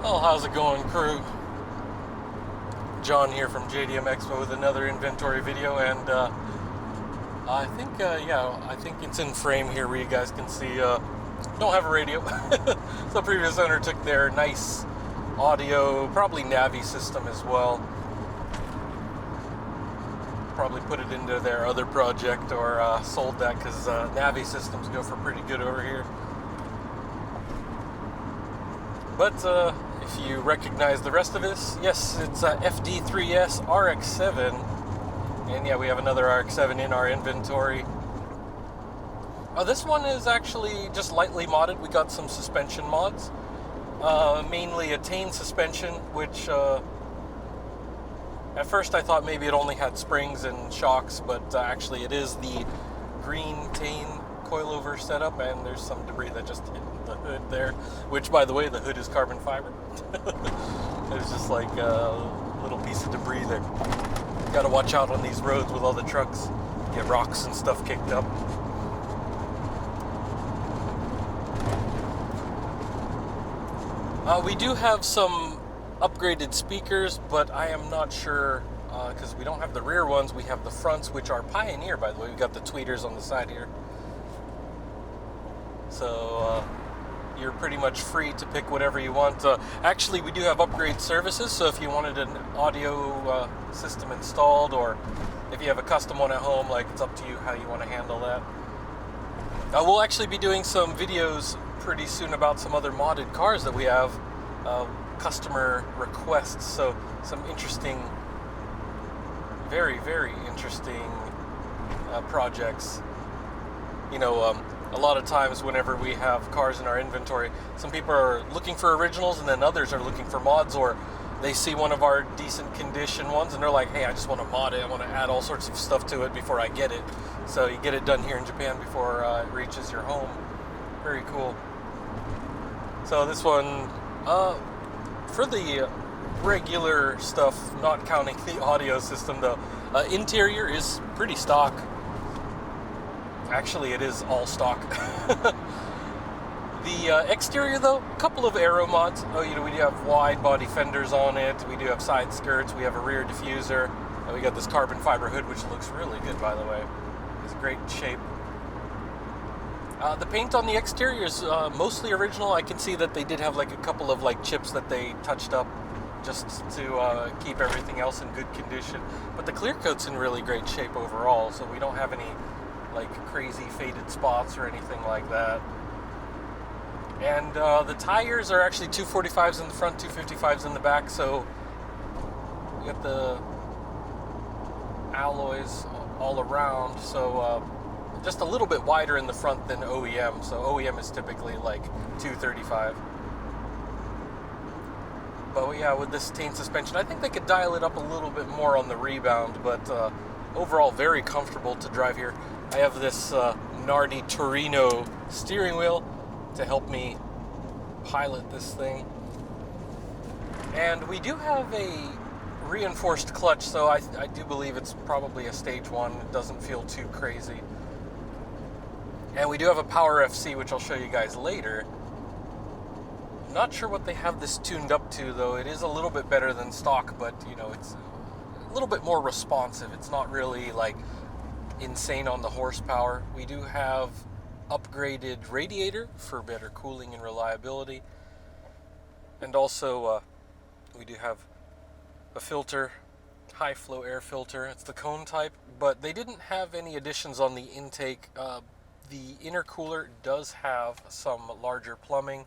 Well, how's it going, crew? John here from Jdm EXPO with another inventory video, and I think it's in frame here where you guys can see. Don't have a radio. So previous owner took their nice audio, probably Navi system as well. Probably put it into their other project or sold that because Navi systems go for pretty good over here. But if you recognize the rest of this, yes, it's FD3S Rx7. And yeah, we have another Rx7 in our inventory. This one is actually just lightly modded. We got some suspension mods. Mainly a Tane suspension, which at first I thought maybe it only had springs and shocks, but actually it is the green Tane coilover setup, and there's some debris that just hit the hood there, which, by the way, the hood is carbon fiber. There's just like a little piece of debris there. Got to watch out on these roads with all the trucks. Get rocks and stuff kicked up. We do have some upgraded speakers, but I am not sure because we don't have the rear ones. We have the fronts, which are Pioneer, by the way. We've got the tweeters on the side here. So you're pretty much free to pick whatever you want. Actually, we do have upgrade services, so if you wanted an audio system installed, or if you have a custom one at home, like, it's up to you how you want to handle that. We'll actually be doing some videos pretty soon about some other modded cars that we have, customer requests, so some interesting, very, very interesting projects. You know, a lot of times whenever we have cars in our inventory, some people are looking for originals and then others are looking for mods, or they see one of our decent condition ones and they're like, hey, I just want to mod it, I want to add all sorts of stuff to it before I get it. So you get it done here in Japan before it reaches your home. Very cool. So this one, for the regular stuff, not counting the audio system though, interior is pretty stock. Actually, it is all stock. The exterior, though, a couple of aero mods. Oh, you know, we do have wide body fenders on it. We do have side skirts. We have a rear diffuser. And we got this carbon fiber hood, which looks really good, by the way. It's great shape. The paint on the exterior is mostly original. I can see that they did have like a couple of like chips that they touched up just to keep everything else in good condition. But the clear coat's in really great shape overall, so we don't have any like crazy faded spots or anything like that. And the tires are actually 245s in the front, 255s in the back, so we got the alloys all around, so just a little bit wider in the front than OEM, so OEM is typically like 235. But yeah, with this Tane suspension, I think they could dial it up a little bit more on the rebound, but overall very comfortable to drive here. I have this Nardi Torino steering wheel to help me pilot this thing. And we do have a reinforced clutch, so I do believe it's probably a stage 1. It doesn't feel too crazy. And we do have a Power FC, which I'll show you guys later. I'm not sure what they have this tuned up to, though. It is a little bit better than stock, but, you know, it's a little bit more responsive. It's not really, like, insane on the horsepower. We do have upgraded radiator for better cooling and reliability, and also we do have a filter, high flow air filter. It's the cone type, but they didn't have any additions on the intake. The intercooler does have some larger plumbing,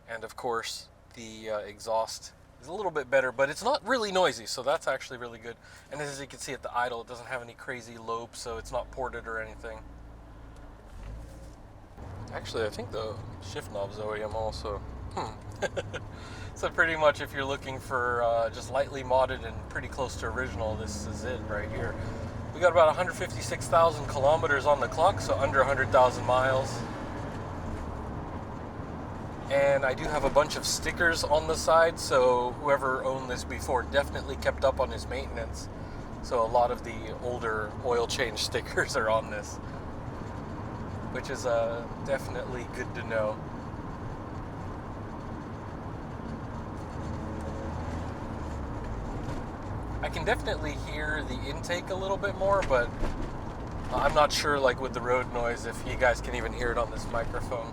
and of course the exhaust is a little bit better, but it's not really noisy, so that's actually really good. And as you can see at the idle, it doesn't have any crazy lope, so it's not ported or anything. Actually, I think the shift knob's OEM also. So pretty much if you're looking for just lightly modded and pretty close to original, this is it right here. We got about 156,000 kilometers on the clock, so under 100,000 miles. And I do have a bunch of stickers on the side, so whoever owned this before definitely kept up on his maintenance. So a lot of the older oil change stickers are on this, which is definitely good to know. I can definitely hear the intake a little bit more, but I'm not sure, like with the road noise, if you guys can even hear it on this microphone.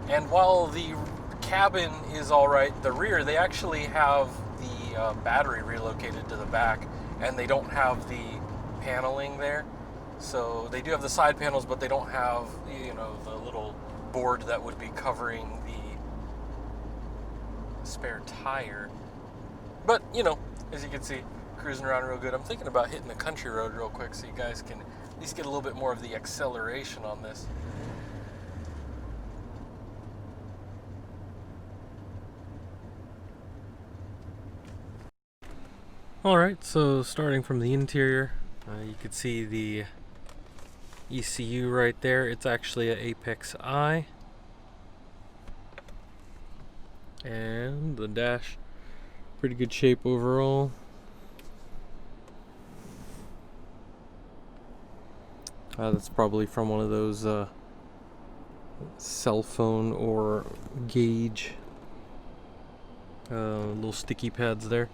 And while the cabin is all right, the rear, they actually have the battery relocated to the back, and they don't have the paneling there. So they do have the side panels, but they don't have, you know, the little board that would be covering the spare tire. But, you know, as you can see, cruising around real good. I'm thinking about hitting the country road real quick so you guys can at least get a little bit more of the acceleration on this. Alright, so starting from the interior, you can see the ECU right there. It's actually an Apex I. And the dash, pretty good shape overall. That's probably from one of those cell phone or gauge little sticky pads there.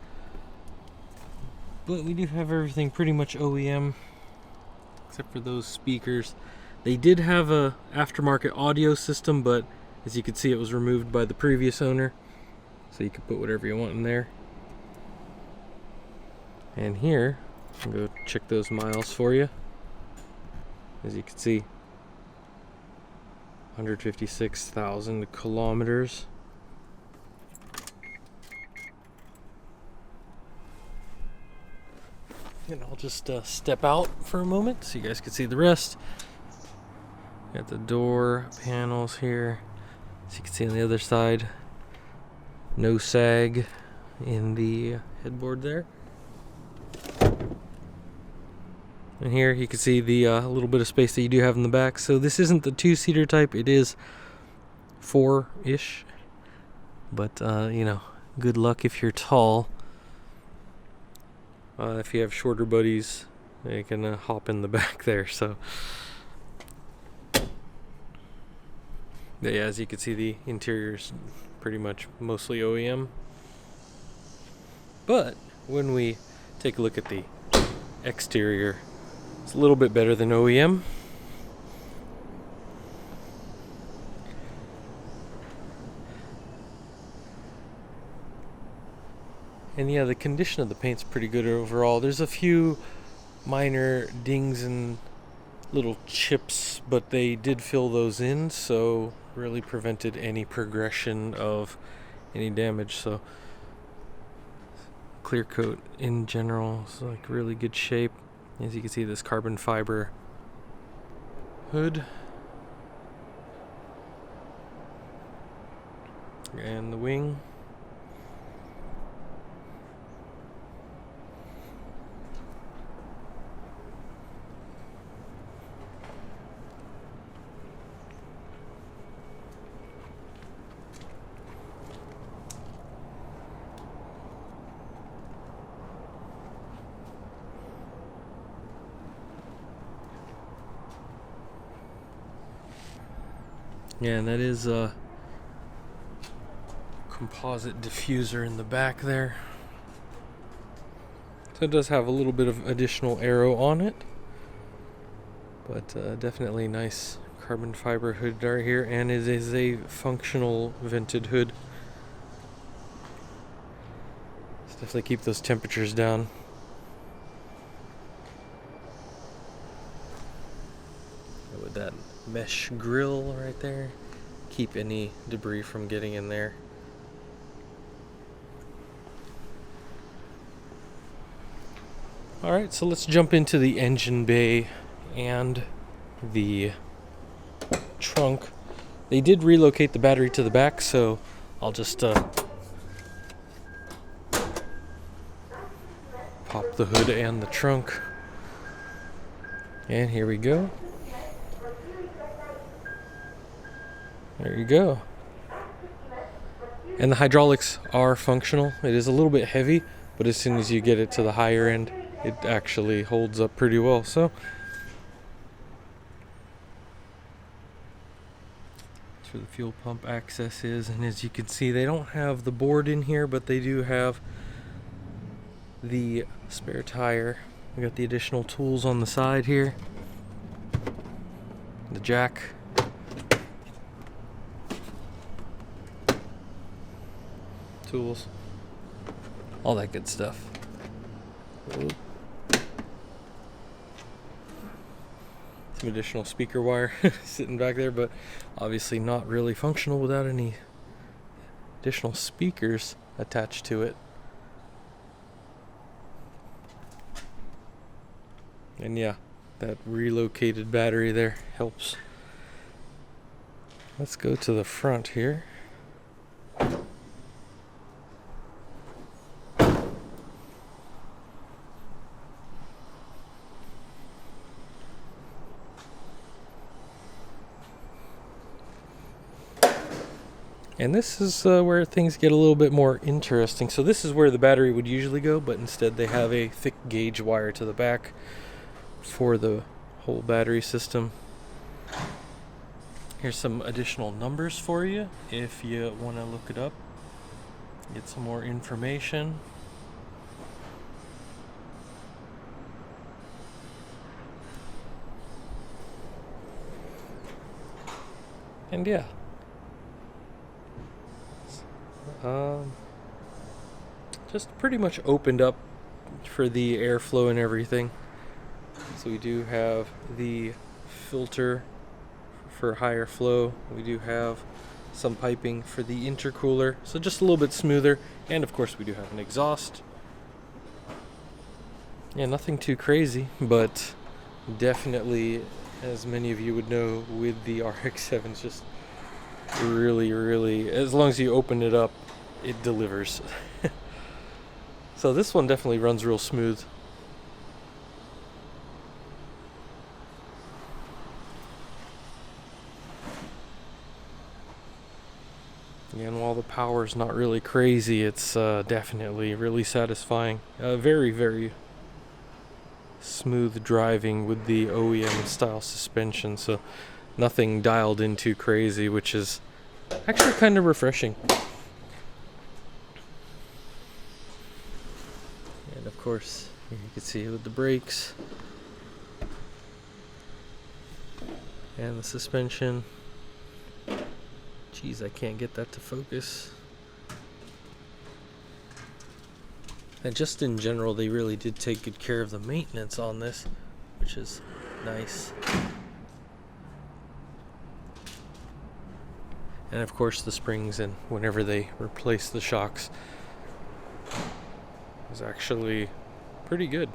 But we do have everything pretty much OEM, except for those speakers. They did have a aftermarket audio system, but as you can see, it was removed by the previous owner. So you can put whatever you want in there. And here, I'll go check those miles for you. As you can see, 156,000 kilometers. And I'll just step out for a moment so you guys can see the rest. Got the door panels here. As you can see on the other side, no sag in the headboard there. And here you can see the little bit of space that you do have in the back. So this isn't the two-seater type, it is 4-ish. But, you know, good luck if you're tall. If you have shorter buddies, they can hop in the back there. So, yeah, as you can see, the interior's pretty much mostly OEM. But when we take a look at the exterior, it's a little bit better than OEM. And yeah, the condition of the paint's pretty good overall. There's a few minor dings and little chips, but they did fill those in, so really prevented any progression of any damage. So clear coat in general is like really good shape. As you can see, this carbon fiber hood and the wing. Yeah, and that is a composite diffuser in the back there. So it does have a little bit of additional aero on it, but definitely nice carbon fiber hood right here, and it is a functional vented hood. Let's definitely keep those temperatures down. With that mesh grill right there, keep any debris from getting in there. Alright, so let's jump into the engine bay and the trunk. They did relocate the battery to the back, so I'll just pop the hood and the trunk. And here we go. There you go. And the hydraulics are functional. It is a little bit heavy, but as soon as you get it to the higher end, it actually holds up pretty well. So where the fuel pump access is, and as you can see, they don't have the board in here, but they do have the spare tire. We got the additional tools on the side here, the jack, tools, all that good stuff. Some additional speaker wire sitting back there, but obviously not really functional without any additional speakers attached to it. And yeah, that relocated battery there helps. Let's go to the front here. And this is where things get a little bit more interesting. So this is where the battery would usually go, but instead they have a thick gauge wire to the back for the whole battery system. Here's some additional numbers for you if you want to look it up, get some more information. And yeah. Just pretty much opened up for the airflow and everything. So we do have the filter for higher flow. We do have some piping for the intercooler, so just a little bit smoother. And of course we do have an exhaust. Yeah, nothing too crazy, but definitely, as many of you would know, with the RX7, it's just really, as long as you open it up, it delivers. So this one definitely runs real smooth. And while the power is not really crazy, it's definitely really satisfying. Very smooth driving with the OEM style suspension, so nothing dialed in too crazy, which is actually kind of refreshing. And of course, here you can see with the brakes and the suspension. Geez, I can't get that to focus. And just in general, they really did take good care of the maintenance on this, which is nice. And of course the springs, and whenever they replace the shocks, is actually pretty good.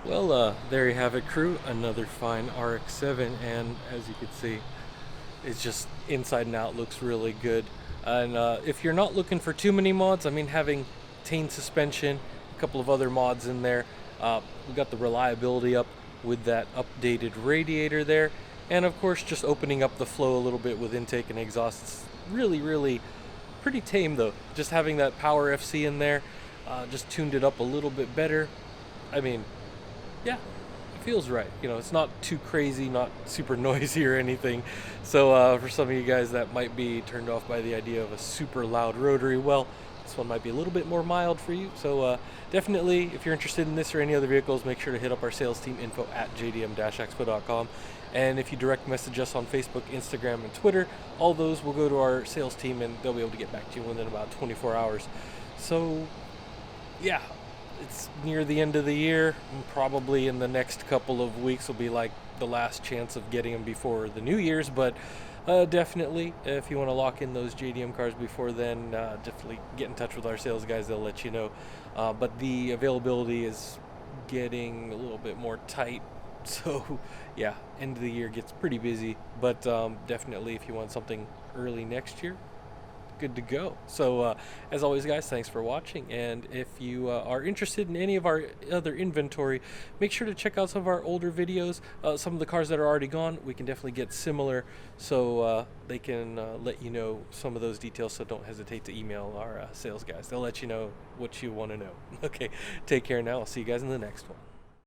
Well, there you have it, crew. Another fine RX7, and as you can see, it's just inside and out looks really good. And if you're not looking for too many mods, I mean, having Tane suspension, a couple of other mods in there. We got the reliability up with that updated radiator there, And of course, just opening up the flow a little bit with intake and exhaust. It's really pretty tame though. Just having that power FC in there, just tuned it up a little bit better. I mean, yeah, it feels right. You know, it's not too crazy, not super noisy or anything. So for some of you guys that might be turned off by the idea of a super loud rotary, well, this one might be a little bit more mild for you. So definitely, if you're interested in this or any other vehicles, make sure to hit up our sales team, info at jdm-expo.com. And if you direct message us on Facebook, Instagram, and Twitter, all those will go to our sales team and they'll be able to get back to you within about 24 hours. So yeah, it's near the end of the year, and probably in the next couple of weeks will be like the last chance of getting them before the New Year's, but definitely if you want to lock in those JDM cars before then, definitely get in touch with our sales guys. They'll let you know, but the availability is getting a little bit more tight. So yeah, end of the year gets pretty busy, but definitely if you want something early next year, good to go. So as always guys, thanks for watching, and if you are interested in any of our other inventory, make sure to check out some of our older videos. Some of the cars that are already gone, we can definitely get similar, so they can let you know some of those details, so don't hesitate to email our sales guys. They'll let you know what you want to know. Okay, take care now. I'll see you guys in the next one.